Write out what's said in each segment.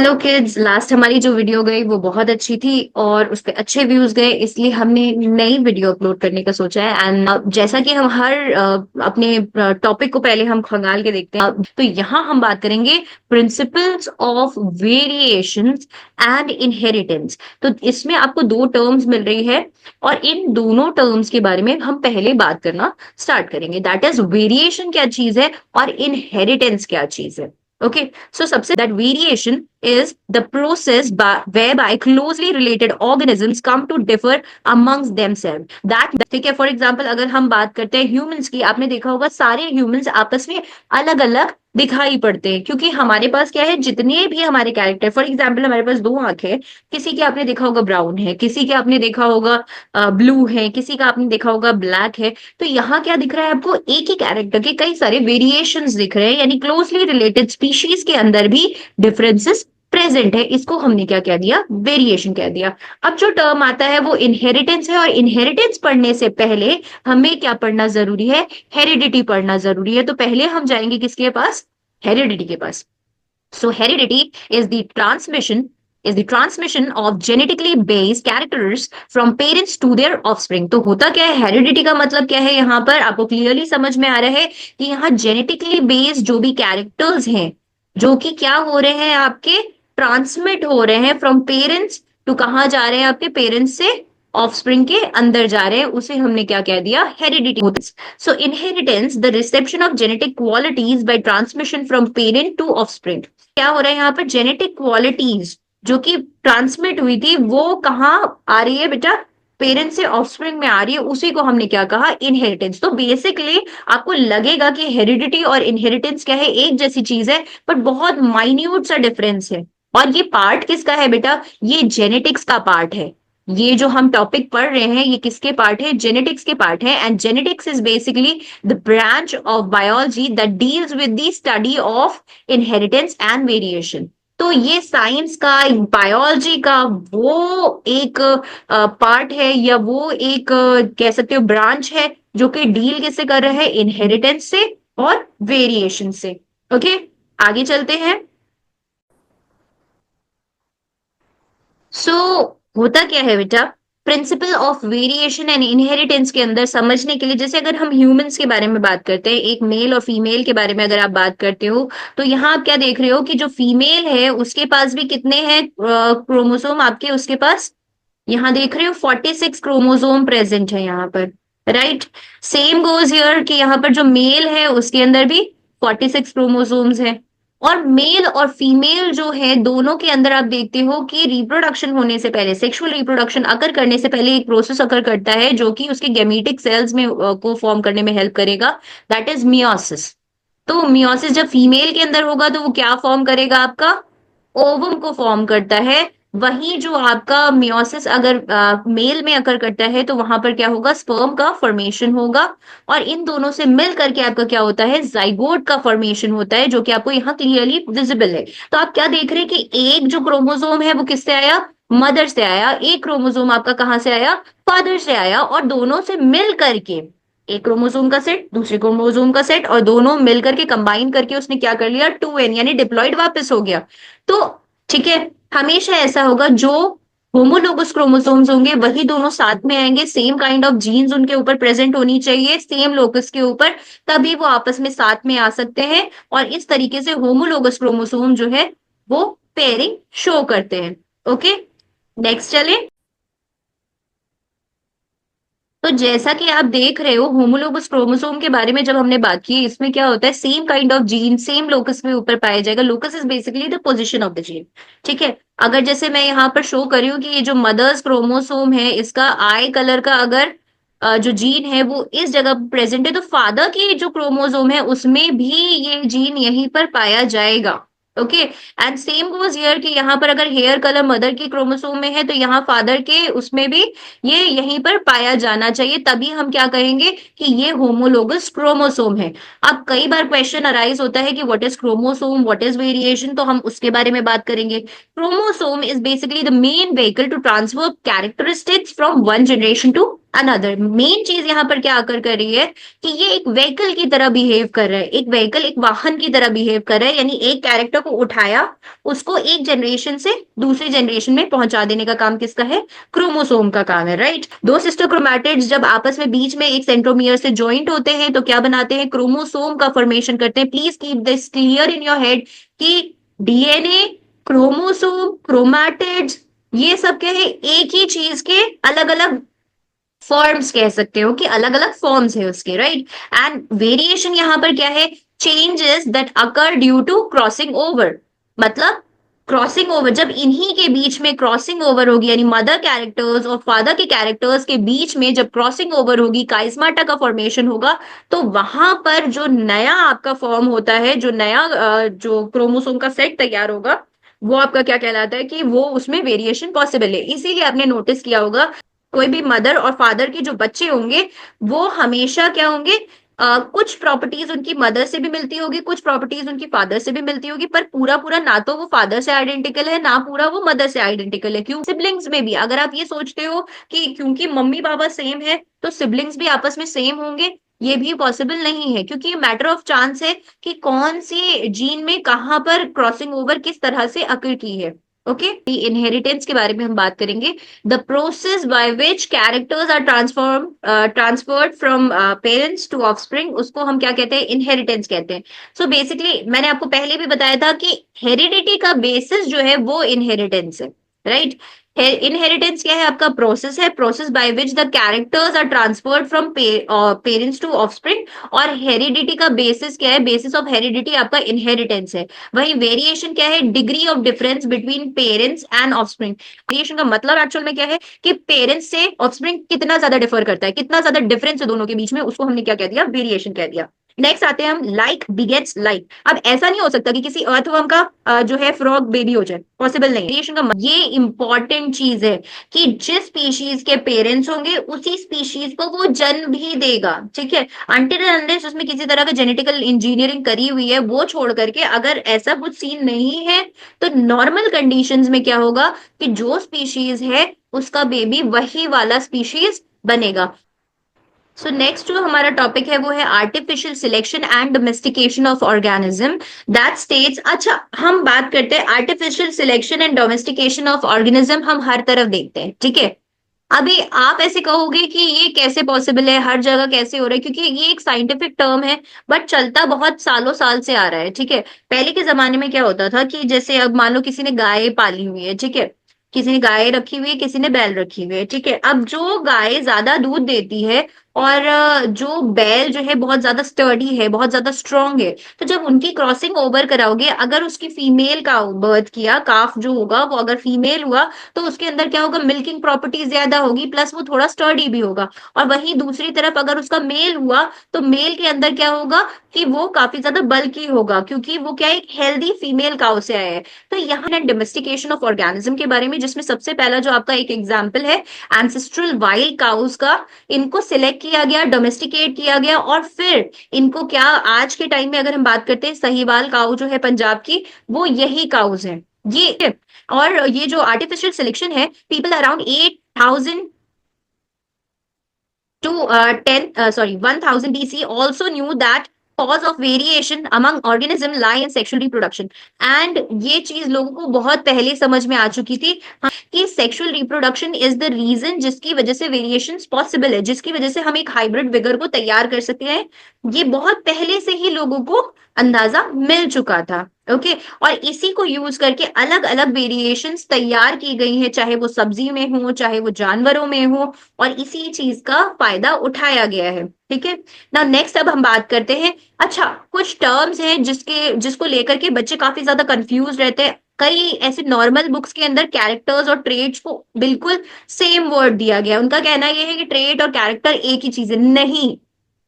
Hello kids, last हमारी जो video गई वो बहुत अच्छी थी और उस पे अच्छे व्यूज गए, इसलिए हमने नई वीडियो अपलोड करने का सोचा है। एंड जैसा कि हम हर अपने टॉपिक को पहले हम खंगाल के देखते हैं, तो यहाँ हम बात करेंगे principles of variations and inheritance. तो इसमें आपको दो टर्म्स मिल रही है और इन दोनों टर्म्स के बारे में हम पहले बात करना स्टार्ट करेंगे। दैट इज वेरिएशन क्या चीज है और इनहेरिटेंस क्या चीज है। Okay, so सबसे that variation is the process whereby closely related organisms come to differ amongst themselves. That ठीक है, फॉर एग्जाम्पल अगर हम बात करते हैं ह्यूमंस की, आपने देखा होगा सारे ह्यूमंस आपस में अलग अलग दिखाई पड़ते हैं, क्योंकि हमारे पास क्या है, जितने भी हमारे कैरेक्टर, फॉर एग्जाम्पल हमारे पास दो आंखें है, किसी के आपने देखा होगा ब्राउन है, किसी के आपने देखा होगा ब्लू है, किसी का आपने देखा होगा ब्लैक है। तो यहाँ क्या दिख रहा है आपको, एक ही कैरेक्टर के कई सारे वेरिएशंस दिख रहे हैं, यानी क्लोजली रिलेटेड स्पीशीज के अंदर भी डिफरेंसेस प्रेजेंट है। इसको हमने क्या कह दिया, वेरिएशन कह दिया। अब जो टर्म आता है वो इनहेरिटेंस है, और इनहेरिटेंस पढ़ने से पहले हमें क्या पढ़ना जरूरी है, हेरिडिटी पढ़ना जरूरी है। तो पहले हम जाएंगे किसके पास, हेरिडिटी के पास। So heredity is the transmission is the transmission of genetically based characters from parents to their offspring। तो होता क्या है, हेरिडिटी का मतलब क्या है, यहाँ पर आपको क्लियरली समझ में आ रहा है कि यहाँ जेनेटिकली बेस्ड जो भी कैरेक्टर्स हैं, जो कि क्या हो रहे हैं, आपके ट्रांसमिट हो रहे हैं फ्रॉम पेरेंट्स टू, कहाँ जा रहे हैं, आपके पेरेंट्स से ऑफस्प्रिंग के अंदर जा रहे हैं, उसे हमने क्या कह दिया, heredity. So inheritance the reception of genetic qualities by transmission from parent to offspring. क्या हो रहा है यहाँ पर, जेनेटिक क्वालिटीज जो कि ट्रांसमिट हुई थी वो कहाँ आ रही है बेटा, पेरेंट से ऑफस्प्रिंग में आ रही है, उसी को हमने क्या कहा, इनहेरिटेंस। तो बेसिकली आपको लगेगा कि हेरिडिटी और इनहेरिटेंस क्या है, एक जैसी चीज है, बट बहुत माइन्यूट सा डिफरेंस है। और ये पार्ट किसका है बेटा, ये जेनेटिक्स का पार्ट है। ये जो हम टॉपिक पढ़ रहे हैं ये किसके पार्ट है, जेनेटिक्स के पार्ट है। And genetics is basically the branch of biology that deals with the study of inheritance and variation. तो ये साइंस का, बायोलॉजी का वो एक पार्ट है, या वो एक कह सकते हो ब्रांच है, जो कि डील किससे कर रहा है, इनहेरिटेंस से और वेरिएशन से। ओके, आगे चलते हैं। सो होता क्या है बेटा, principle of variation and inheritance के अंदर समझने के लिए, जैसे अगर हम ह्यूमंस के बारे में बात करते हैं, एक मेल और फीमेल के बारे में अगर आप बात करते हो, तो यहाँ आप क्या देख रहे हो कि जो फीमेल है उसके पास भी कितने हैं क्रोमोसोम, आपके उसके पास यहाँ देख रहे हो 46 क्रोमोसोम प्रेजेंट है यहाँ पर, राइट। सेम गोज हियर कि यहाँ पर जो मेल है उसके अंदर भी 46 क्रोमोसोम्स है। और मेल और फीमेल जो है दोनों के अंदर आप देखते हो कि रिप्रोडक्शन होने से पहले, सेक्सुअल रिप्रोडक्शन अकर करने से पहले एक प्रोसेस अकर करता है जो कि उसके गेमेटिक सेल्स में को फॉर्म करने में हेल्प करेगा, दैट इज मियोसिस। तो मियोसिस जब फीमेल के अंदर होगा तो वो क्या फॉर्म करेगा, आपका ओवम को फॉर्म करता है। वहीं जो आपका मियोसिस अगर मेल में अकर करता है तो वहां पर क्या होगा, स्पर्म का फॉर्मेशन होगा, और इन दोनों से मिल करके आपका क्या होता है, जाइगोट का फॉर्मेशन होता है, जो कि आपको यहाँ क्लियरली विजिबल है। तो आप क्या देख रहे हैं कि एक जो क्रोमोसोम है वो किससे आया, मदर से आया, एक क्रोमोसोम आपका कहाँ से आया, फादर से आया, और दोनों से मिल करके एक क्रोमोसोम का सेट, दूसरे क्रोमोसोम का सेट, और दोनों मिलकर के कंबाइन करके उसने क्या कर लिया, 2n यानी डिप्लॉइड वापस हो गया। तो ठीक है, हमेशा ऐसा होगा, जो होमोलोगस क्रोमोसोम्स होंगे वही दोनों साथ में आएंगे, सेम काइंड ऑफ जीन्स उनके ऊपर प्रेजेंट होनी चाहिए, सेम लोकस के ऊपर, तभी वो आपस में साथ में आ सकते हैं। और इस तरीके से होमोलोगस क्रोमोसोम जो है वो पेयरिंग शो करते हैं। ओके, नेक्स्ट चले। तो जैसा कि आप देख रहे हो, होमोलोगस क्रोमोसोम के बारे में जब हमने बात की, इसमें क्या होता है, same kind of gene same locus में ऊपर पाया जाएगा। Locus is basically the position of the gene. ठीक है, अगर जैसे मैं यहाँ पर शो कर रही हूँ कि ये जो मदर्स क्रोमोसोम है, इसका आई कलर का अगर जो जीन है वो इस जगह प्रेजेंट है, तो फादर की जो क्रोमोसोम है उसमें भी ये जीन यहीं पर पाया जाएगा। Okay, and same goes here कि यहाँ पर अगर हेयर कलर मदर की क्रोमोसोम में है तो यहाँ फादर के उसमें भी ये यहीं पर पाया जाना चाहिए, तभी हम क्या कहेंगे कि ये होमोलोगस क्रोमोसोम है। अब कई बार क्वेश्चन अराइज होता है कि what is chromosome, what is variation, तो हम उसके बारे में बात करेंगे। Chromosome is basically the main vehicle to transfer characteristics from one generation to another main चीज यहाँ पर क्या आकर कर रही है कि ये एक व्हीकल की तरह बिहेव कर रहा है, एक व्हीकल, एक वाहन की तरह बिहेव कर रहा है, यानी एक कैरेक्टर को उठाया, उसको एक जनरेशन से दूसरी जनरेशन में पहुंचा देने का काम किसका है? क्रोमोसोम का काम है, राइट। दो सिस्टर क्रोमैटिड्स जब आपस में बीच में एक सेंट्रोमियर से ज्वाइंट होते हैं तो क्या बनाते हैं? क्रोमोसोम का फॉर्मेशन करते हैं। Please keep this clear in your head कि डीएनए, क्रोमोसोम, क्रोमैटिड्स, ये सब क्या है? एक ही चीज के अलग अलग फॉर्म्स कह सकते हो, कि अलग अलग फॉर्म्स है उसके, राइट। एंड वेरिएशन यहाँ पर क्या है? Changes that occur due to crossing over. मतलब क्रॉसिंग ओवर, जब इन्हीं के बीच में क्रॉसिंग ओवर होगी, यानी मदर कैरेक्टर्स और फादर के कैरेक्टर्स के बीच में जब क्रॉसिंग ओवर होगी, काइस्माटा का फॉर्मेशन होगा, तो वहां पर जो नया आपका फॉर्म होता है, जो नया जो क्रोमोसोम का सेट तैयार होगा, वो आपका क्या कहलाता है? कि वो उसमें वेरिएशन पॉसिबल है। इसीलिए आपने नोटिस किया होगा कोई भी मदर और फादर के जो बच्चे होंगे वो हमेशा क्या होंगे? कुछ प्रॉपर्टीज उनकी मदर से भी मिलती होगी, कुछ प्रॉपर्टीज उनकी फादर से भी मिलती होगी, पर पूरा पूरा ना तो वो फादर से आइडेंटिकल है, ना पूरा वो मदर से आइडेंटिकल है। क्यों? सिबलिंग्स में भी अगर आप ये सोचते हो कि क्योंकि मम्मी पापा सेम है तो सिबलिंग्स भी आपस में सेम होंगे, ये भी पॉसिबल नहीं है, क्योंकि ये मैटर ऑफ चांस है कि कौन सी जीन में कहां पर क्रॉसिंग ओवर किस तरह से अकर की है। ओके, इनहेरिटेंस के बारे में हम बात करेंगे। The process by which characters are transferred from parents to offspring, उसको हम क्या कहते हैं? इनहेरिटेंस कहते हैं। सो बेसिकली मैंने आपको पहले भी बताया था कि हेरिडिटी का बेसिस जो है वो इनहेरिटेंस है, राइट। इनहेरिटेंस क्या है? आपका प्रोसेस है, process by which the characters are transferred from parents to offspring. और हेरिडिटी का बेसिस क्या है? बेसिस ऑफ हेरिडिटी आपका इनहेरिटेंस है। वही वेरिएशन क्या है? Degree of difference between parents and offspring. Variation का मतलब एक्चुअल में क्या है? कि पेरेंट्स से ऑफस्प्रिंग कितना ज्यादा डिफर करता है, कितना ज्यादा डिफरेंस है दोनों के बीच में, उसको हमने क्या कह दिया? वेरिएशन कह दिया। नेक्स्ट आते हैं हम, लाइक बिगेट्स लाइक। अब ऐसा नहीं हो सकता कि किसी अर्थवर्म का जो है फ्रॉग बेबी हो जाए, पॉसिबल नहीं। वेरिएशन का ये इंपॉर्टेंट चीज है कि जिस स्पीशीज के पेरेंट्स होंगे उसी स्पीशीज को वो जन्म भी देगा, ठीक है। अनटिल एंड अनलेस उसमें किसी तरह का जेनेटिकल इंजीनियरिंग करी हुई है, वो छोड़ करके अगर ऐसा कुछ सीन नहीं है तो नॉर्मल कंडीशंस में क्या होगा? कि जो स्पीशीज है उसका बेबी वही वाला स्पीशीज बनेगा। सो नेक्स्ट जो हमारा टॉपिक है वो है artificial selection and domestication of organism. That states, अच्छा हम बात करते हैं artificial selection and domestication of organism, हम हर तरफ देखते हैं, ठीक है। अभी आप ऐसे कहोगे कि ये कैसे पॉसिबल है, हर जगह कैसे हो रहा है, क्योंकि ये एक साइंटिफिक टर्म है, बट चलता बहुत सालों साल से आ रहा है, ठीक है। पहले के जमाने में क्या होता था कि जैसे अब मान लो किसी ने गाय पाली हुई है, ठीक है, किसी ने गाय रखी हुई है, किसी ने बैल रखी हुई है, ठीक है। अब जो गाय ज्यादा दूध देती है और जो बैल जो है बहुत ज्यादा स्टर्डी है, बहुत ज्यादा स्ट्रांग है, तो जब उनकी क्रॉसिंग ओवर कराओगे, अगर उसकी फीमेल का बर्थ किया, काफ जो होगा वो अगर फीमेल हुआ, तो उसके अंदर क्या होगा? मिल्किंग प्रॉपर्टी ज्यादा होगी, प्लस वो थोड़ा स्टर्डी भी होगा। और वहीं दूसरी तरफ अगर उसका मेल हुआ, तो मेल के अंदर क्या होगा? कि वो काफी ज्यादा बल्की होगा, क्योंकि वो क्या है? एक हेल्दी फीमेल काउ से आया है। तो यहाँ डोमेस्टिकेशन ऑफ ऑर्गेनिज्म के बारे में, जिसमें सबसे पहला जो आपका एक एग्जाम्पल है एंसेस्ट्रल वाइल्ड काउस का, इनको सिलेक्ट किया गया, डोमेस्टिकेट किया गया, और फिर इनको क्या, आज के टाइम में अगर हम बात करते हैं, सहीवाल काउ जो है पंजाब की, वो यही काउज है ये। और ये जो आर्टिफिशियल सिलेक्शन है, people around 8,000 to 1000 BC also knew that cause of variation among organism lie in sexual reproduction। and ये चीज लोगों को बहुत पहले समझ में आ चुकी थी, हाँ, कि sexual reproduction is the reason जिसकी वजह से वेरिएशन पॉसिबल है, जिसकी वजह से हम एक हाइब्रिड विगर को तैयार कर सकते हैं। ये बहुत पहले से ही लोगों को अंदाजा मिल चुका था, ओके। और इसी को यूज करके अलग अलग वेरिएशंस तैयार की गई हैं, चाहे वो सब्जी में हो, चाहे वो जानवरों में हो, और इसी चीज का फायदा उठाया गया है, ठीक है ना। नेक्स्ट अब हम बात करते हैं, अच्छा कुछ टर्म्स हैं जिसको लेकर के बच्चे काफी ज्यादा कंफ्यूज रहते हैं। कई ऐसे नॉर्मल बुक्स के अंदर कैरेक्टर्स और ट्रेड्स को बिल्कुल सेम वर्ड दिया गया, उनका कहना यह है कि ट्रेड और कैरेक्टर एक ही चीज है, नहीं।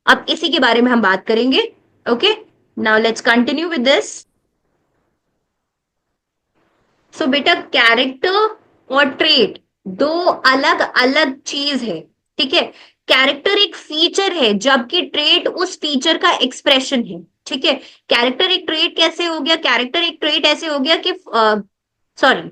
अब इसी के बारे में हम बात करेंगे, okay. Now let's continue with this. So बेटा, कैरेक्टर और ट्रेट दो अलग अलग चीज है, ठीक है। कैरेक्टर एक फीचर है, जबकि ट्रेट उस फीचर का एक्सप्रेशन है, ठीक है। कैरेक्टर एक ट्रेट कैसे हो गया? कैरेक्टर एक ट्रेट ऐसे हो गया कि सॉरी,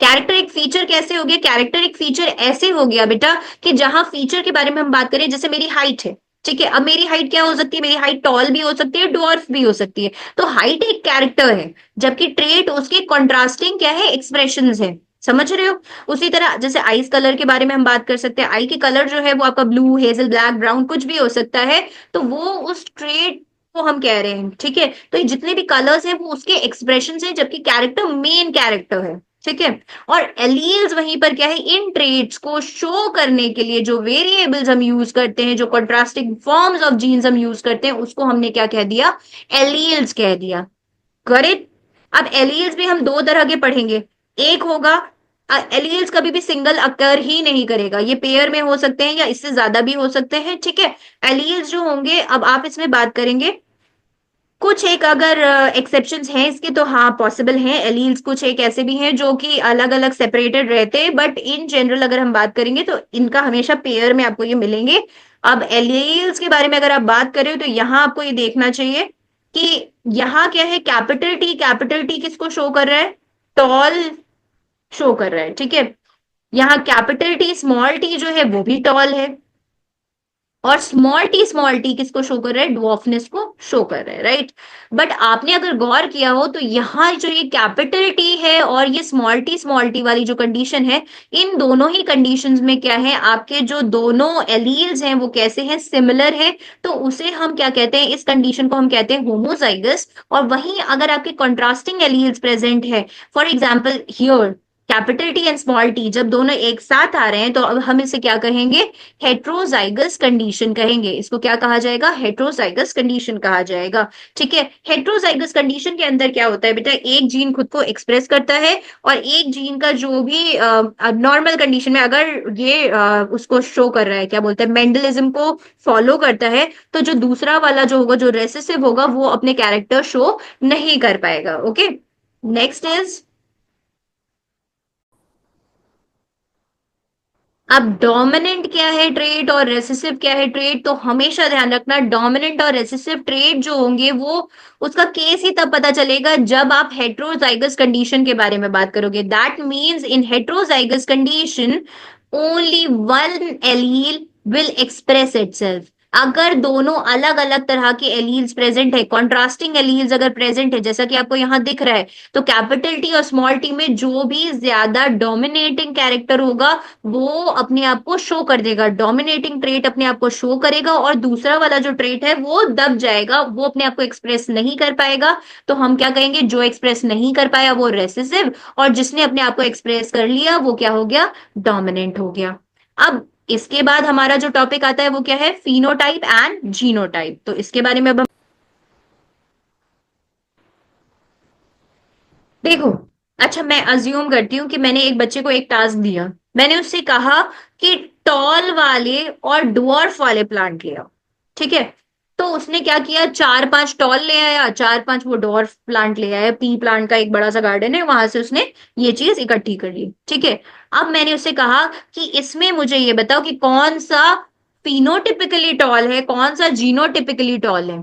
कैरेक्टर एक फीचर कैसे हो गया? कैरेक्टर एक फीचर ऐसे हो गया बेटा कि जहां फीचर के बारे में हम बात करें, जैसे मेरी हाइट है, ठीक है, अब मेरी हाइट क्या हो सकती है? मेरी हाइट टॉल भी हो सकती है, डॉर्फ भी हो सकती है। तो हाइट एक कैरेक्टर है, जबकि ट्रेट उसके कॉन्ट्रास्टिंग क्या है? एक्सप्रेशंस है। समझ रहे हो? उसी तरह जैसे आईज कलर के बारे में हम बात कर सकते हैं, आई की कलर जो है वो आपका ब्लू, हेजल, ब्लैक, ब्राउन कुछ भी हो सकता है। तो वो उस ट्रेट को हम कह रहे हैं, ठीक है। तो ये जितने भी कलर्स हैं वो उसके एक्सप्रेशन है, जबकि कैरेक्टर मेन कैरेक्टर है, ठीक है। और एलील्स वहीं पर क्या है? इन ट्रेड्स को शो करने के लिए जो वेरिएबल्स हम यूज करते हैं, जो कंट्रास्टिंग फॉर्म्स ऑफ जीन्स हम यूज करते हैं, उसको हमने क्या कह दिया? एलील्स कह दिया। करेक्ट। अब एलील्स भी हम दो तरह के पढ़ेंगे। एक होगा, एलील्स कभी भी सिंगल अकर ही नहीं करेगा, ये पेयर में हो सकते हैं या इससे ज्यादा भी हो सकते हैं, ठीक है। एलील्स जो होंगे, अब आप इसमें बात करेंगे, कुछ एक अगर एक्सेप्शंस हैं इसके तो हाँ पॉसिबल हैं एलील्स, कुछ एक ऐसे भी हैं जो कि अलग अलग सेपरेटेड रहते हैं, बट इन जनरल अगर हम बात करेंगे तो इनका हमेशा पेयर में आपको ये मिलेंगे। अब एलील्स के बारे में अगर आप बात करें तो यहाँ आपको ये देखना चाहिए कि यहाँ क्या है? कैपिटल टी, कैपिटल टी किसको शो कर रहा है? टॉल शो कर रहा है, ठीक है। यहाँ कैपिटल टी, स्मॉल टी जो है वो भी टॉल है। और स्मॉल टी किसको शो कर रहा है? ड्वार्फनेस को शो कर रहा है, राइट। बट आपने अगर गौर किया हो तो यहाँ जो ये कैपिटल टी है और ये स्मॉल टी वाली जो कंडीशन है, इन दोनों ही कंडीशंस में क्या है? आपके जो दोनों एलील्स हैं वो कैसे हैं? सिमिलर है। तो उसे हम क्या कहते हैं? इस कंडीशन को हम कहते हैं होमोजाइगस। और वहीं अगर आपके कॉन्ट्रास्टिंग एलील्स प्रेजेंट है, for example here capital T and small T जब दोनों एक साथ आ रहे हैं, तो अब हम इसे क्या कहेंगे? हेट्रोजाइगस कंडीशन कहेंगे। इसको क्या कहा जाएगा? हेट्रोजाइगस कंडीशन कहा जाएगा, ठीक है। हेट्रोजाइगस कंडीशन के अंदर क्या होता है बेटा? एक जीन खुद को एक्सप्रेस करता है, और एक जीन का जो भी नॉर्मल कंडीशन में अगर ये उसको शो कर रहा है, क्या बोलते हैं, मेंडलिज्म को फॉलो करता है, तो जो दूसरा वाला जो होगा, जो रेसेसिव होगा, वो अपने कैरेक्टर शो नहीं कर पाएगा। ओके, नेक्स्ट इज, अब डोमिनेंट क्या है ट्रेट और रेसेसिव क्या है ट्रेट? तो हमेशा ध्यान रखना, डोमिनेंट और रेसेसिव ट्रेट जो होंगे वो, उसका केस ही तब पता चलेगा जब आप हेट्रोजाइगस कंडीशन के बारे में बात करोगे। That means in heterozygous condition only one allele will express itself. अगर दोनों अलग अलग तरह के एलील्स प्रेजेंट है, कॉन्ट्रास्टिंग एलील्स अगर प्रेजेंट है, जैसा कि आपको यहाँ दिख रहा है, तो कैपिटल टी और स्मॉल टी में जो भी ज्यादा डोमिनेटिंग कैरेक्टर होगा वो अपने आप को शो कर देगा, डोमिनेटिंग ट्रेट अपने आप को शो करेगा, और दूसरा वाला जो ट्रेट है वो दब जाएगा, वो अपने आप को एक्सप्रेस नहीं कर पाएगा। तो हम क्या कहेंगे? जो एक्सप्रेस नहीं कर पाया वो रेसेसिव, और जिसने अपने आप को एक्सप्रेस कर लिया वो क्या हो गया? डोमिनेंट हो गया। अब इसके बाद हमारा जो टॉपिक आता है वो क्या है? Phenotype and genotype. तो इसके बारे में अब देखो, अच्छा मैं अज्यूम करती हूँ कि मैंने एक बच्चे को एक टास्क दिया, मैंने उससे कहा कि टॉल वाले और डुअर्फ वाले प्लांट ले आओ, ठीक है। तो उसने क्या किया? चार पांच टॉल ले आया, चार पांच वो डॉर्फ प्लांट ले आया, पी प्लांट का एक बड़ा सा गार्डन है, वहां से उसने ये चीज इकट्ठी कर ली, ठीक है। अब मैंने उससे कहा कि इसमें मुझे ये बताओ कि कौन सा फिनोटिपिकली टॉल है, कौन सा जीनोटिपिकली टॉल है।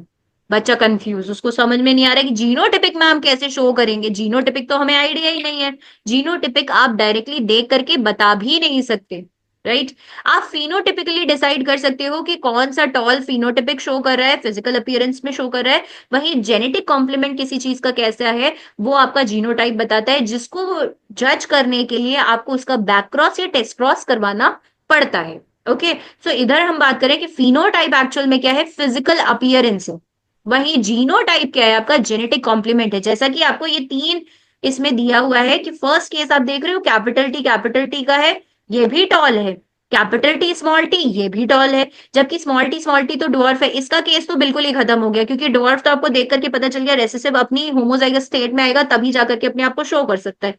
बच्चा कंफ्यूज, उसको समझ में नहीं आ रहा है कि जीनोटिपिक में हम कैसे शो करेंगे, जीनोटिपिक तो हमें आइडिया ही नहीं है। जीनोटिपिक आप डायरेक्टली देख करके बता भी नहीं सकते, राइट। आप फिनोटिपिकली डिसाइड कर सकते हो कि कौन सा टॉल फिनोटिपिक शो कर रहा है, फिजिकल अपीयरेंस में शो कर रहा है। वहीं जेनेटिक कॉम्प्लीमेंट किसी चीज का कैसा है वो आपका जीनोटाइप बताता है, जिसको जज करने के लिए आपको उसका बैक क्रॉस या टेस्ट क्रॉस करवाना पड़ता है। ओके, सो इधर हम बात करें कि फिनोटाइप एक्चुअल में क्या है? फिजिकल अपीयरेंस है। वहीं जीनोटाइप क्या है? आपका जेनेटिक कॉम्प्लीमेंट है। जैसा कि आपको ये तीन इसमें दिया हुआ है कि फर्स्ट केस आप देख रहे हो, कैपिटल टी का है, ये भी टॉल है। कैपिटल टी स्मॉल टी, ये भी टॉल है। जबकि स्मॉल टी तो डॉर्फ है। इसका केस तो बिल्कुल ही खत्म हो गया, क्योंकि डॉर्फ तो आपको देख करके पता चल गया रेसेसिव अपनी होमोजाइगस स्टेट में आएगा तभी जाकर के अपने आप को शो कर सकता है।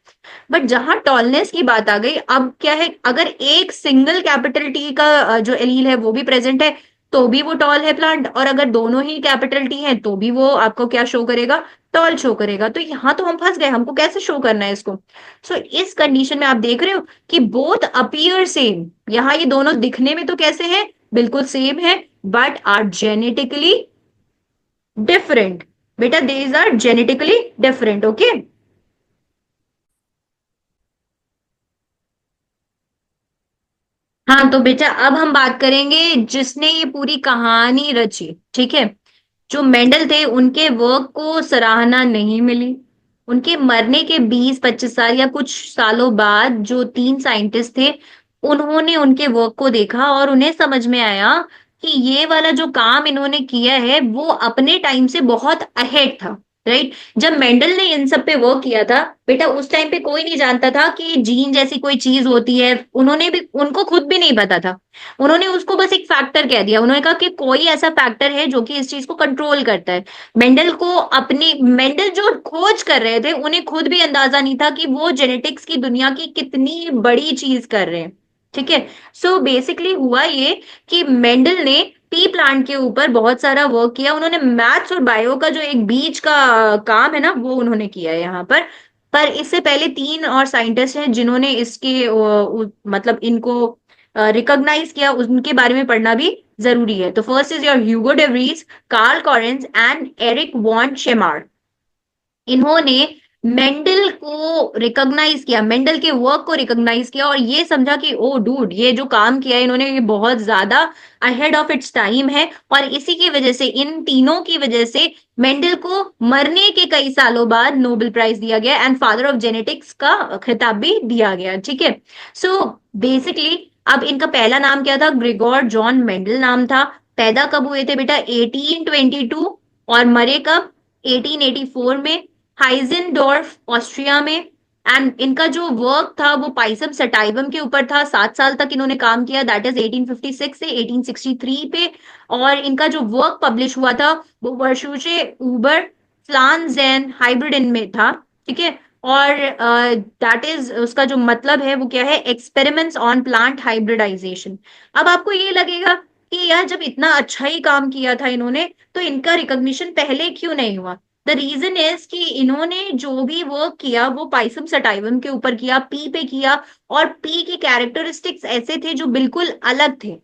बट जहां टॉलनेस की बात आ गई, अब क्या है? अगर एक सिंगल कैपिटल टी का जो एलील है वो भी प्रेजेंट है, तो भी वो टॉल है प्लांट, और अगर दोनों ही कैपिटल टी है तो भी वो आपको क्या शो करेगा? टॉल शो करेगा। तो यहाँ तो हम फंस गए, हमको कैसे शो करना है इसको? सो इस कंडीशन में आप देख रहे हो कि बोथ अपीयर सेम, यहाँ ये दोनों दिखने में तो कैसे हैं? बिल्कुल सेम है, बट आर जेनेटिकली डिफरेंट। बेटा these are genetically different, okay. हाँ तो बेटा अब हम बात करेंगे जिसने ये पूरी कहानी रची, ठीक है। जो मेंडल थे उनके वर्क को सराहना नहीं मिली। उनके मरने के 20-25 साल या कुछ सालों बाद जो तीन साइंटिस्ट थे, उन्होंने उनके वर्क को देखा और उन्हें समझ में आया कि ये वाला जो काम इन्होंने किया है वो अपने टाइम से बहुत अहेड था। राइट। जब मेंडल ने इन सब पे वर्क किया था बेटा, उस टाइम पे कोई नहीं जानता था कि जीन जैसी कोई चीज होती है। उन्होंने भी, उनको खुद भी नहीं पता था। उन्होंने उसको बस एक फैक्टर कह दिया। उन्होंने कहा कि कोई ऐसा फैक्टर है जो कि इस चीज को कंट्रोल करता है। मेंडल जो खोज कर रहे थे उन्हें खुद भी अंदाजा नहीं था कि वो जेनेटिक्स की दुनिया की कितनी बड़ी चीज कर रहे हैं। ठीक है। सो बेसिकली हुआ ये कि मेंडल ने पी प्लांट के ऊपर बहुत सारा वर्क किया। उन्होंने मैथ्स और बायो का जो एक बीच का काम है ना, वो उन्होंने किया है यहाँ पर इससे पहले तीन और साइंटिस्ट हैं जिन्होंने इसके मतलब इनको रिकॉग्नाइज किया। उनके बारे में पढ़ना भी जरूरी है। तो first is your Hugo de Vries, Carl Correns and Erich von शेमार्ड। इन्होंने मेंडल को रिकॉग्नाइज किया, मेंडल के वर्क को रिकॉग्नाइज किया और ये समझा कि ओ डूड, ये जो काम किया है इन्होंने ये बहुत ज्यादा अहेड ऑफ इट्स टाइम है। और इसी की वजह से, इन तीनों की वजह से मेंडल को मरने के कई सालों बाद नोबेल प्राइज दिया गया एंड फादर ऑफ जेनेटिक्स का खिताब भी दिया गया। ठीक है। सो बेसिकली अब इनका पहला नाम क्या था? ग्रेगोर जॉन मेंडल नाम था। पैदा कब हुए थे बेटा? 1822। और मरे कब? 1884 में, हाइजेनडोर्फ ऑस्ट्रिया में। एंड इनका जो वर्क था वो पाइसम सटाइवम के ऊपर था। 7 साल तक इन्होंने काम किया, दैट इज 1856 से 1863 पे। और इनका जो वर्क पब्लिश हुआ था वो वर्शूचे उबर फ्लानजेन हाइब्रिडन में था। ठीक है। और दैट इज, उसका जो मतलब है वो क्या है? Experiments on plant hybridisation. अब आपको ये लगेगा कि यार जब इतना अच्छा ही काम किया था इन्होंने, तो इनका रिकॉग्निशन पहले क्यों नहीं हुआ? द रीजन इज कि इन्होंने जो भी वर्क किया वो पाइसम सटाइवम के ऊपर किया, पी पे किया। और पी के कैरेक्टरिस्टिक्स ऐसे थे जो बिल्कुल अलग थे।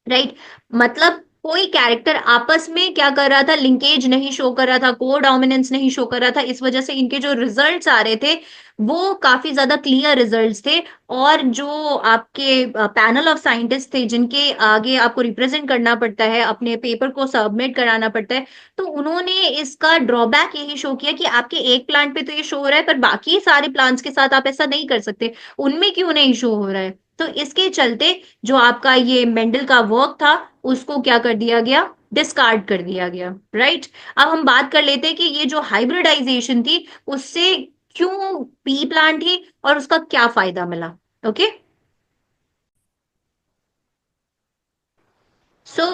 राइट। मतलब कोई कैरेक्टर आपस में क्या कर रहा था? लिंकेज नहीं शो कर रहा था, को डोमिनेंस नहीं शो कर रहा था। इस वजह से इनके जो रिजल्ट्स आ रहे थे वो काफी ज्यादा क्लियर रिजल्ट्स थे। और जो आपके पैनल ऑफ साइंटिस्ट थे जिनके आगे आपको रिप्रेजेंट करना पड़ता है, अपने पेपर को सबमिट कराना पड़ता है, तो उन्होंने इसका ड्रॉबैक यही शो किया कि आपके एक प्लांट पे तो ये शो हो रहा है पर बाकी सारे प्लांट्स के साथ आप ऐसा नहीं कर सकते। उनमें क्यों नहीं शो हो रहा है? तो इसके चलते जो आपका ये मेंडल का वर्क था उसको क्या कर दिया गया? डिस्कार्ड कर दिया गया। राइट। अब हम बात कर लेते हैं कि ये जो हाइब्रिडाइजेशन थी उससे क्यों पी प्लांट ही, और उसका क्या फायदा मिला। ओके। सो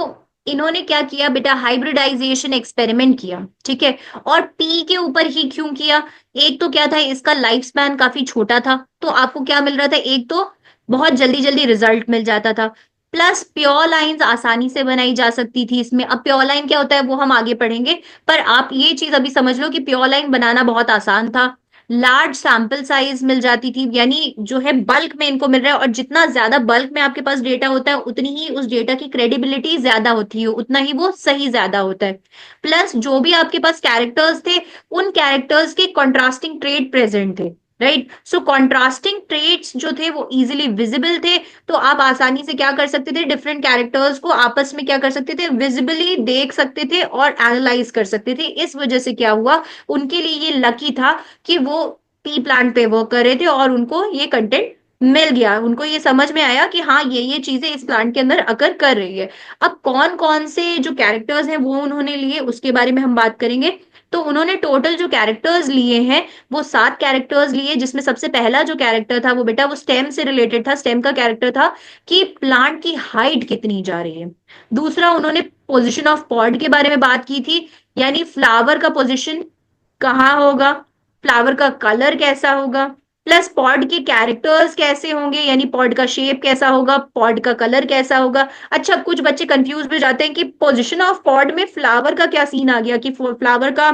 इन्होंने क्या किया बेटा? हाइब्रिडाइजेशन एक्सपेरिमेंट किया। ठीक है। और पी के ऊपर ही क्यों किया? एक तो क्या था, इसका लाइफ स्पैन काफी छोटा था, तो आपको क्या मिल रहा था? एक तो बहुत जल्दी जल्दी रिजल्ट मिल जाता था, प्लस प्योर लाइंस आसानी से बनाई जा सकती थी इसमें। अब प्योर लाइन क्या होता है वो हम आगे पढ़ेंगे, पर आप ये चीज अभी समझ लो कि प्योर लाइन बनाना बहुत आसान था। लार्ज सैंपल साइज मिल जाती थी, यानी जो है बल्क में इनको मिल रहा है। और जितना ज्यादा बल्क में आपके पास डेटा होता है उतनी ही उस डेटा की क्रेडिबिलिटी ज्यादा होती है, उतना ही वो सही ज्यादा होता है। प्लस जो भी आपके पास कैरेक्टर्स थे उन कैरेक्टर्स के कॉन्ट्रास्टिंग ट्रेड प्रेजेंट थे। राइट। सो कॉन्ट्रास्टिंग ट्रेड्स जो थे वो इजिली विजिबल थे। तो आप आसानी से क्या कर सकते थे? डिफरेंट कैरेक्टर्स को आपस में क्या कर सकते थे? विजिबली देख सकते थे और एनालाइज कर सकते थे। इस वजह से क्या हुआ, उनके लिए ये लकी था कि वो पी प्लांट पे वर्क कर रहे थे और उनको ये कंटेंट मिल गया। उनको ये समझ में आया कि हाँ ये चीजें इस प्लांट के अंदर अकर कर रही है। अब कौन कौन से जो कैरेक्टर्स हैं वो उन्होंने लिए उसके बारे में हम बात करेंगे। तो उन्होंने टोटल जो कैरेक्टर्स लिए हैं वो 7 कैरेक्टर्स लिए, जिसमें सबसे पहला जो कैरेक्टर था वो बेटा वो स्टेम से रिलेटेड था। स्टेम का कैरेक्टर था कि प्लांट की हाइट कितनी जा रही है। दूसरा उन्होंने पोजिशन ऑफ पॉड के बारे में बात की थी, यानी फ्लावर का पोजिशन कहाँ होगा, फ्लावर का कलर कैसा होगा, प्लस पॉड के कैरेक्टर्स कैसे होंगे, यानी पॉड का शेप कैसा होगा, पॉड का कलर कैसा होगा। अच्छा, कुछ बच्चे कंफ्यूज भी जाते हैं कि पोजीशन ऑफ पॉड में फ्लावर का क्या सीन आ गया, कि फ्लावर का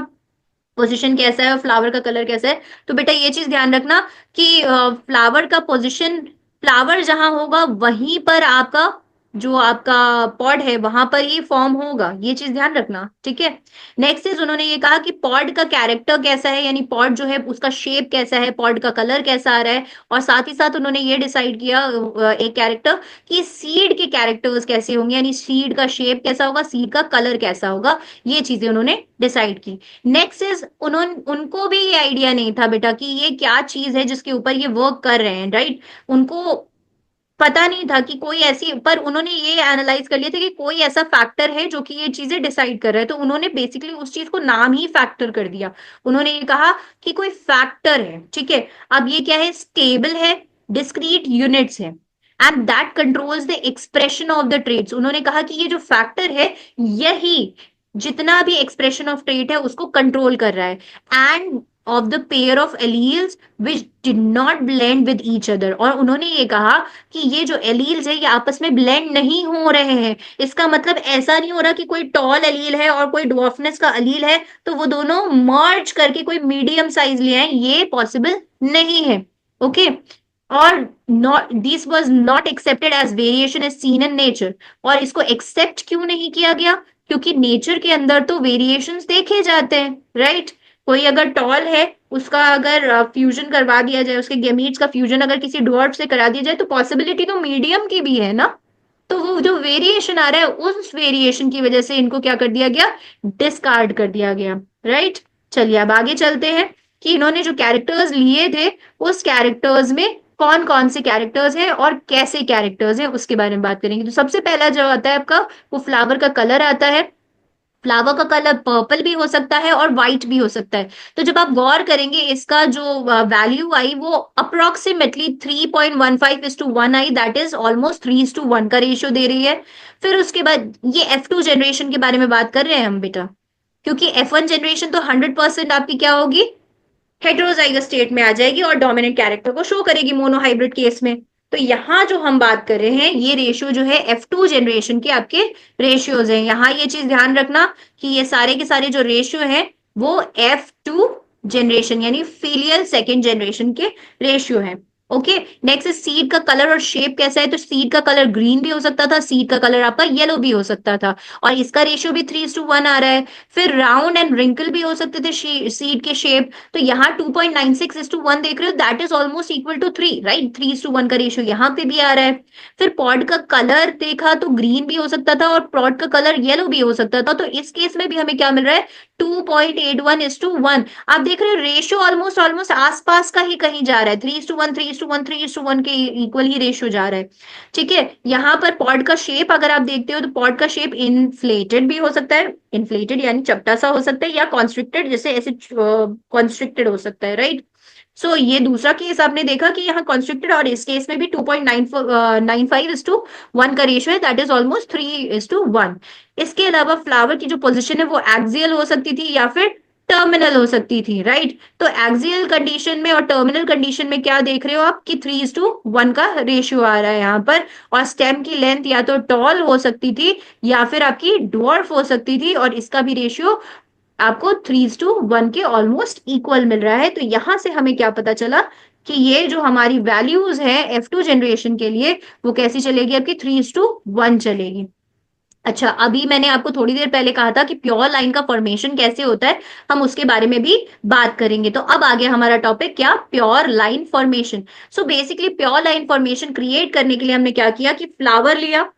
पोजीशन कैसा है और फ्लावर का कलर कैसा है। तो बेटा ये चीज ध्यान रखना कि फ्लावर का पोजीशन, फ्लावर जहां होगा वहीं पर आपका जो आपका पॉड है वहां पर ये फॉर्म होगा, ये चीज ध्यान रखना, ठीक है। नेक्स्ट इज उन्होंने ये कहा कि पॉड का कैरेक्टर कैसा है, यानी पॉड जो है उसका शेप कैसा है, पॉड का कलर कैसा आ रहा है, और साथ ही साथ उन्होंने ये डिसाइड किया एक कैरेक्टर कि सीड के कैरेक्टर्स कैसे होंगे, यानी सीड का शेप कैसा होगा, सीड का कलर कैसा होगा, ये चीजें उन्होंने डिसाइड की। नेक्स्ट इज उन्होंने उनको भी ये आइडिया नहीं था बेटा कि ये क्या चीज है जिसके ऊपर ये वर्क कर रहे हैं, राइट। उनको पता नहीं था कि कोई ऐसी, पर उन्होंने ये एनालाइज कर लिया था कि कोई ऐसा फैक्टर है जो कि ये चीजें डिसाइड कर रहा है, तो उन्होंने बेसिकली उस चीज को नाम ही फैक्टर कर दिया। उन्होंने ये कहा कि कोई फैक्टर है, ठीक है। अब ये क्या है, स्टेबल है, डिस्क्रीट यूनिट्स है, and that controls the expression of the traits. उन्होंने कहा कि ये जो फैक्टर है यही जितना भी एक्सप्रेशन ऑफ ट्रेट है उसको कंट्रोल कर रहा है, end of the pair of alleles which did not blend with each other. और उन्होंने ये कहा कि ये जो एलील्स है ये आपस में ब्लेंड नहीं हो रहे हैं। इसका मतलब ऐसा नहीं हो रहा कि कोई टॉल एलील है और कोई ड्वार्फनेस का एलील है तो वो दोनों मर्ज करके कोई मीडियम साइज ले आए, ये पॉसिबल नहीं है, ओके। और not this was not accepted as variation is seen in nature. और इसको एक्सेप्ट क्यों नहीं किया गया, क्योंकि नेचर के अंदर तो वेरिएशंस देखे जाते हैं, राइट। कोई अगर टॉल है उसका अगर फ्यूजन करवा दिया जाए, उसके गेमीट्स का फ्यूजन अगर किसी ड्वार्फ से करा दिया जाए तो पॉसिबिलिटी तो मीडियम की भी है ना। तो वो जो वेरिएशन आ रहा है उस वेरिएशन की वजह से इनको क्या कर दिया गया, डिस्कार्ड कर दिया गया, राइट। चलिए अब आगे चलते हैं कि इन्होंने जो कैरेक्टर्स लिए थे उस कैरेक्टर्स में कौन कौन से कैरेक्टर्स हैं और कैसे कैरेक्टर्स हैं उसके बारे में बात करेंगे। तो सबसे पहला जो आता है आपका, वो फ्लावर का कलर आता है। फ्लावर का कलर पर्पल भी हो सकता है और व्हाइट भी हो सकता है। तो जब आप गौर करेंगे इसका जो वैल्यू आई वो approximately 3.15:1 I, that is almost 3:1 का रेशियो दे रही है। फिर उसके बाद ये F2 जनरेशन के बारे में बात कर रहे हैं हम बेटा, क्योंकि F1 जनरेशन तो 100% आपकी क्या होगी, हेटेरोजाइगस स्टेट में आ जाएगी और डोमिनेंट कैरेक्टर को शो करेगी मोनोहाइब्रिड केस में। तो यहाँ जो हम बात कर रहे हैं ये रेशियो जो है F2 जनरेशन के आपके रेशियोज हैं। यहाँ ये चीज ध्यान रखना कि ये सारे के सारे जो रेशियो हैं वो F2 जनरेशन यानी फीलियल सेकेंड जनरेशन के रेशियो हैं, ओके। नेक्स्ट सीड का कलर और शेप कैसा है, तो सीड का कलर ग्रीन भी हो सकता था, सीड का कलर आपका येलो भी हो सकता था, और इसका रेशियो भी 3:1 आ रहा है। फिर राउंड एंड रिंकल भी हो सकते थे सीड के शेप, तो यहाँ 2.96:1 देख रहे हो, that is almost equal to 3, right. 3:1 का रेशियो यहाँ पे भी आ रहा है। फिर पॉड का कलर देखा तो ग्रीन भी हो सकता था और पॉड का कलर येलो भी हो सकता था, तो इस केस में भी हमें क्या मिल रहा है, 2.81:1। आप देख रहे हो रेशियो ऑलमोस्ट ऑलमोस्ट आसपास का ही कहीं जा रहा है, 3:1 3:1 3:1 के इक्वल ही रेशियो जा रहा है, ठीक है। यहाँ पर पॉड का शेप अगर आप देखते हो तो पॉड का शेप इन्फ्लेटेड भी हो सकता है, इन्फ्लेटेड यानी चपटा सा हो सकता है, या कॉन्स्ट्रिक्टेड जैसे ऐसे कॉन्स्ट्रिक्टेड हो सकता है, राइट। सो ये दूसरा केस आपने देखा कि यहाँ कॉन्स्ट्रिक्टेड, और इस केस में भी 2.95:1 का रेशियो है, दैट इज ऑलमोस्ट 3:1। इसके अलावा फ्लावर की जो पोजिशन है वो एक्सियल हो सकती थी या फिर टर्मिनल हो सकती थी, राइट। तो एक्सियल कंडीशन में और टर्मिनल कंडीशन में क्या देख रहे हो आप कि 3:1 का रेशियो आ रहा है यहाँ पर, और स्टेम की लेंथ या तो टॉल हो सकती थी या फिर आपकी ड्वार्फ हो सकती थी, और इसका भी रेशियो आपको 3:1 के ऑलमोस्ट इक्वल मिल रहा है। तो यहां से हमें क्या पता चला कि ये जो हमारी वैल्यूज है F2 जनरेशन के लिए वो कैसी चलेगी, आपकी 3:1 चलेगी। अच्छा, अभी मैंने आपको थोड़ी देर पहले कहा था कि प्योर लाइन का फॉर्मेशन कैसे होता है, हम उसके बारे में भी बात करेंगे। तो अब आ गया हमारा टॉपिक, क्या, pure line formation. So basically pure line formation create करने के लिए हमने क्या किया कि फ्लावर लिया,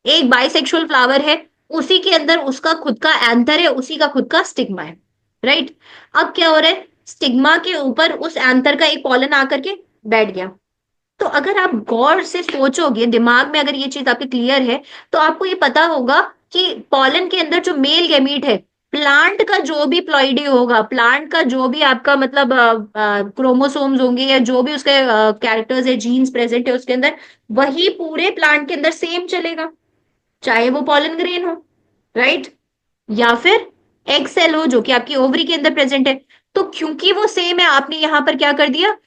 एक बाइसेक्सुअल फ्लावर है, उसी के अंदर उसका खुद का एंथर है, उसी का खुद का स्टिग्मा है, राइट। अब क्या हो रहा है, स्टिग्मा के ऊपर उस एंथर का एक पॉलन आकर के बैठ गया। तो अगर आप गौर से सोचोगे, दिमाग में अगर ये चीज आपके क्लियर है, तो आपको ये पता होगा कि पॉलन के अंदर जो मेल गैमीट है, प्लांट का जो भी प्लॉइडी होगा, प्लांट का जो भी आपका मतलब क्रोमोसोम्स होंगे या जो भी उसके कैरेक्टर्स है, जीन्स प्रेजेंट है उसके अंदर, वही पूरे प्लांट के अंदर सेम चलेगा, चाहे वो पॉलन ग्रेन हो, राइट, या फिर एग सेल हो जो कि आपकी ओवरी के अंदर प्रेजेंट है। तो क्योंकि वो सेम है, आपने यहां पर क्या कर दिया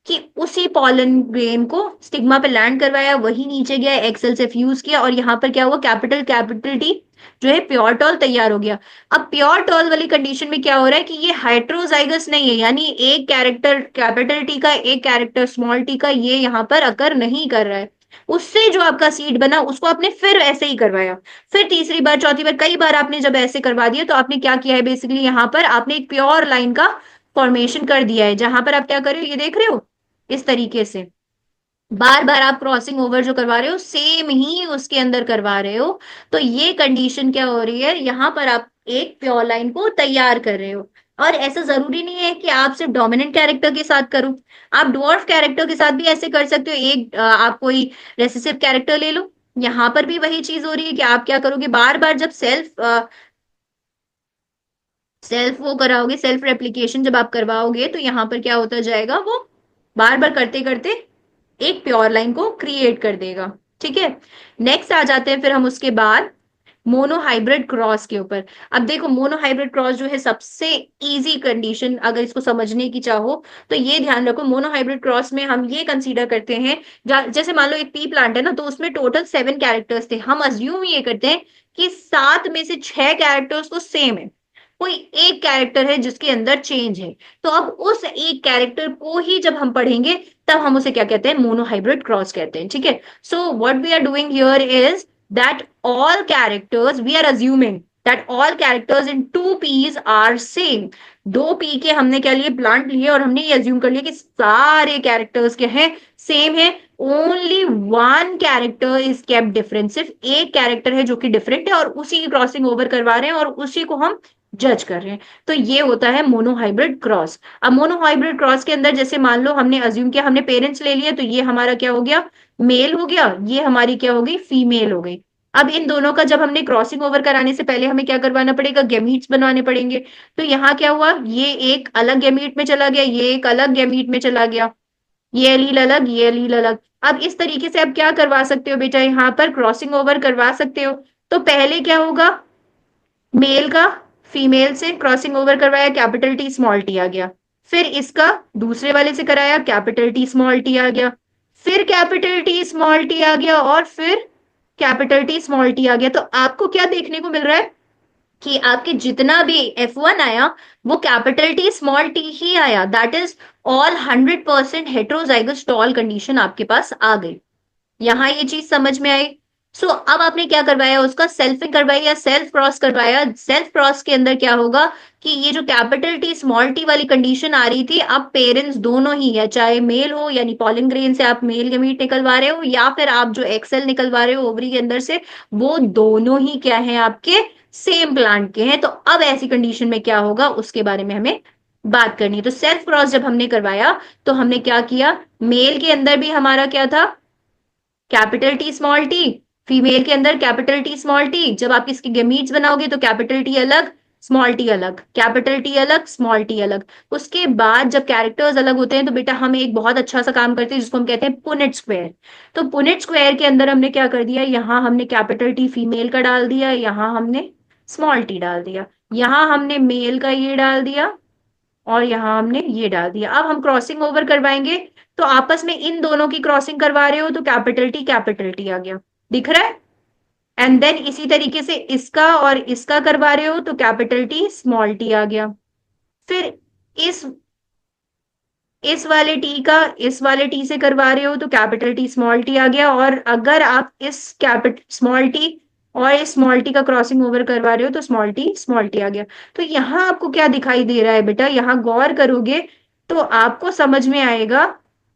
कि उसी पॉलन ग्रेन को स्टिग्मा पे लैंड करवाया, वही नीचे गया, एक्सेल से फ्यूज किया, और यहाँ पर क्या हुआ, कैपिटल कैपिटल टी जो है प्योर टॉल तैयार हो गया। अब प्योर टॉल वाली कंडीशन में क्या हो रहा है कि ये हाइड्रोजाइगस नहीं है, यानी एक कैरेक्टर कैपिटल टी का एक कैरेक्टर स्मॉल टी का ये यहाँ पर अकर नहीं कर रहा है। उससे जो आपका सीड बना उसको आपने फिर ऐसे ही करवाया, फिर तीसरी बार, चौथी बार, कई बार आपने जब ऐसे करवा दिया तो आपने क्या किया है बेसिकली, यहाँ पर आपने एक प्योर लाइन का फॉर्मेशन कर दिया है, जहां पर आप क्या कर रहे हो, ये देख रहे हो, इस तरीके से बार बार आप क्रॉसिंग ओवर जो करवा रहे हो सेम ही उसके अंदर करवा रहे हो। तो ये कंडीशन क्या हो रही है, यहाँ पर आप एक प्योर लाइन को तैयार कर रहे हो। और ऐसा जरूरी नहीं है कि आप सिर्फ डोमिनेंट कैरेक्टर के साथ करो, आप डॉर्फ कैरेक्टर के साथ भी ऐसे कर सकते हो। एक आप कोई रेसेसिव कैरेक्टर ले लो, यहाँ पर भी वही चीज हो रही है कि आप क्या करोगे, बार बार जब सेल्फ वो कराओगे, सेल्फ रेप्लिकेशन जब आप करवाओगे तो यहाँ पर क्या होता जाएगा, वो बार बार करते करते एक प्योर लाइन को क्रिएट कर देगा। ठीक है, नेक्स्ट आ जाते हैं फिर हम उसके बाद मोनो हाइब्रिड क्रॉस के ऊपर। अब देखो मोनो हाइब्रिड क्रॉस जो है सबसे इजी कंडीशन, अगर इसको समझने की चाहो तो ये ध्यान रखो, मोनो हाइब्रिड क्रॉस में हम ये कंसीडर करते हैं, जैसे मान लो एक पी प्लांट है ना, तो उसमें टोटल 7 कैरेक्टर्स थे, हम अज्यूम ये करते हैं कि 7 में से 6 कैरेक्टर्स तो सेम है, कोई एक कैरेक्टर है जिसके अंदर चेंज है। तो अब उस एक कैरेक्टर को ही जब हम पढ़ेंगे तब हम उसे क्या कहते हैं, मोनो हाइब्रिड क्रॉस कहते हैं। ठीक है, so what we are doing here is that all characters we are assuming that all characters in 2P's are same। 2P के हमने क्या लिए, प्लांट लिए, और हमने ये अज्यूम कर लिया कि सारे कैरेक्टर्स के हैं, सेम है। Only one character is kept different, सिर्फ एक कैरेक्टर है जो कि डिफरेंट है और उसी की क्रॉसिंग ओवर करवा रहे हैं और उसी को हम जज कर रहे हैं। तो ये होता है मोनो हाइब्रिड क्रॉस। अब मोनो हाइब्रिड क्रॉस के अंदर जैसे मान लो हमने अज्यूम किया, हमने पेरेंट्स ले लिया, तो ये हमारा क्या हो गया, मेल हो गया, ये हमारी क्या हो गई, फीमेल हो गई। अब इन दोनों का जब हमने क्रॉसिंग ओवर कराने से पहले हमें क्या करवाना पड़ेगा, गेमीट्स बनवाने पड़ेंगे। तो यहाँ क्या हुआ, ये एक अलग गेमीट में चला गया, ये एक अलग गेमीट में चला गया, ये एलील अलग, ये एलील अलग। अब इस तरीके से आप क्या करवा सकते हो बेटा, यहाँ पर क्रॉसिंग ओवर करवा सकते हो। तो पहले क्या होगा, मेल का फीमेल से क्रॉसिंग ओवर करवाया, कैपिटल टी स्मॉल टी आ गया। फिर इसका दूसरे वाले से कराया, कैपिटल टी स्मॉल टी आ गया। फिर कैपिटल टी स्मॉल टी आ गया, और फिर कैपिटल टी स्मॉल टी आ गया। तो आपको क्या देखने को मिल रहा है कि आपके जितना भी F1 आया वो कैपिटल टी स्मॉल टी ही आया, that is all 100% heterozygous tall condition आपके पास आ गई। यहाँ ये चीज समझ में आई। सो अब आपने क्या करवाया, उसका सेल्फिंग करवाई या सेल्फ क्रॉस करवाया। सेल्फ क्रॉस के अंदर क्या होगा कि ये जो कैपिटल टी स्मॉल टी वाली कंडीशन आ रही थी, अब पेरेंट्स दोनों ही है, चाहे मेल हो यानी पॉलिन ग्रेन से आप मेल गमीट निकलवा रहे हो, या फिर आप जो एक्सेल निकलवा रहे हो ओवरी के अंदर से, वो दोनों ही क्या है, आपके सेम प्लांट के हैं। तो अब ऐसी कंडीशन में क्या होगा उसके बारे में हमें बात करनी है। तो सेल्फ क्रॉस जब हमने करवाया तो हमने क्या किया, मेल के अंदर भी हमारा क्या था, capital T small T, female के अंदर कैपिटल टी स्मॉल टी। जब आप इसके गेमीट्स बनाओगे तो कैपिटल टी अलग, स्मॉल टी अलग, कैपिटल टी अलग, स्मॉल टी अलग। उसके बाद जब कैरेक्टर्स अलग होते हैं तो बेटा हम एक बहुत अच्छा सा काम करते हैं जिसको हम कहते हैं पुनेट स्क्वायर। तो पुनेट स्क्वायर के अंदर हमने क्या कर दिया, यहाँ हमने कैपिटल टी फीमेल का डाल दिया, यहाँ हमने स्मॉल टी डाल दिया, यहाँ हमने मेल का ये डाल दिया, और यहां हमने ये डाल दिया। अब हम क्रॉसिंग ओवर करवाएंगे तो आपस में इन दोनों की क्रॉसिंग करवा रहे हो तो कैपिटल टी आ गया, दिख रहा है। एंड देन इसी तरीके से इसका और इसका करवा रहे हो तो कैपिटल टी स्मॉल टी आ गया। फिर इस इस वाले टी का इस वाले टी से करवा रहे हो तो कैपिटल टी स्मॉल टी आ गया। और अगर आप इस कैपिटल स्मॉल टी और इस स्मॉल टी का क्रॉसिंग ओवर करवा रहे हो तो स्मॉल टी आ गया। तो यहाँ आपको क्या दिखाई दे रहा है बेटा, यहाँ गौर करोगे तो आपको समझ में आएगा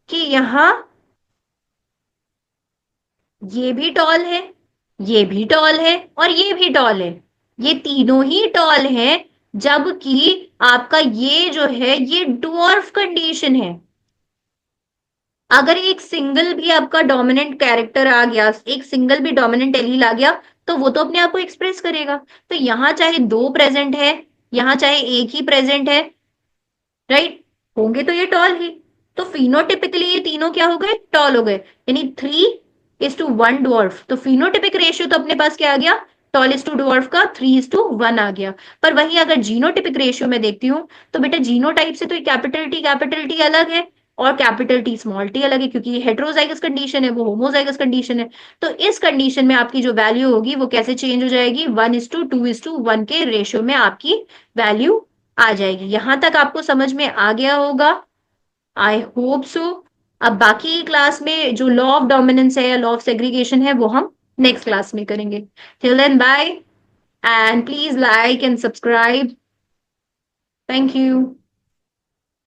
कि यहाँ ये भी टॉल है, ये भी टॉल है, और ये भी टॉल है, ये तीनों ही टॉल हैं। जबकि आपका ये जो है ये डुअर्फ कंडीशन है। अगर एक सिंगल भी आपका डोमिनेंट कैरेक्टर आ गया, एक सिंगल भी डोमिनेंट एलील आ गया, तो वो तो अपने आप को एक्सप्रेस करेगा। तो यहां चाहे दो प्रेजेंट है, यहां चाहे एक ही प्रेजेंट है, राइट, होंगे तो ये टॉल ही। तो फिनोटिपिकली ये तीनों क्या हो गए, टॉल हो गए, यानी 3:1 डॉर्फ। तो फिनोटिपिक रेशियो तो अपने पास क्या आ गया, टॉल इज टू डॉर्फ का 3:1 आ गया। पर वही अगर जीनोटिपिक रेशियो में देखती हूँ तो बेटा जीनोटाइप से तो कैपिटल टी अलग है और कैपिटल टी स्मॉल टी अलग है, क्योंकि ये हेट्रोजाइगस कंडीशन है, वो होमोजाइगस कंडीशन है। तो इस कंडीशन में आपकी जो वैल्यू होगी वो कैसे चेंज हो जाएगी, 1:2:1 के रेशियो में आपकी वैल्यू आ जाएगी। यहां तक आपको समझ में आ गया होगा, आई होप सो। अब बाकी क्लास में जो लॉ ऑफ डोमिनेंस है या लॉ ऑफ सेग्रीगेशन है वो हम नेक्स्ट क्लास में करेंगे. Till then bye, and please like and subscribe. Thank you.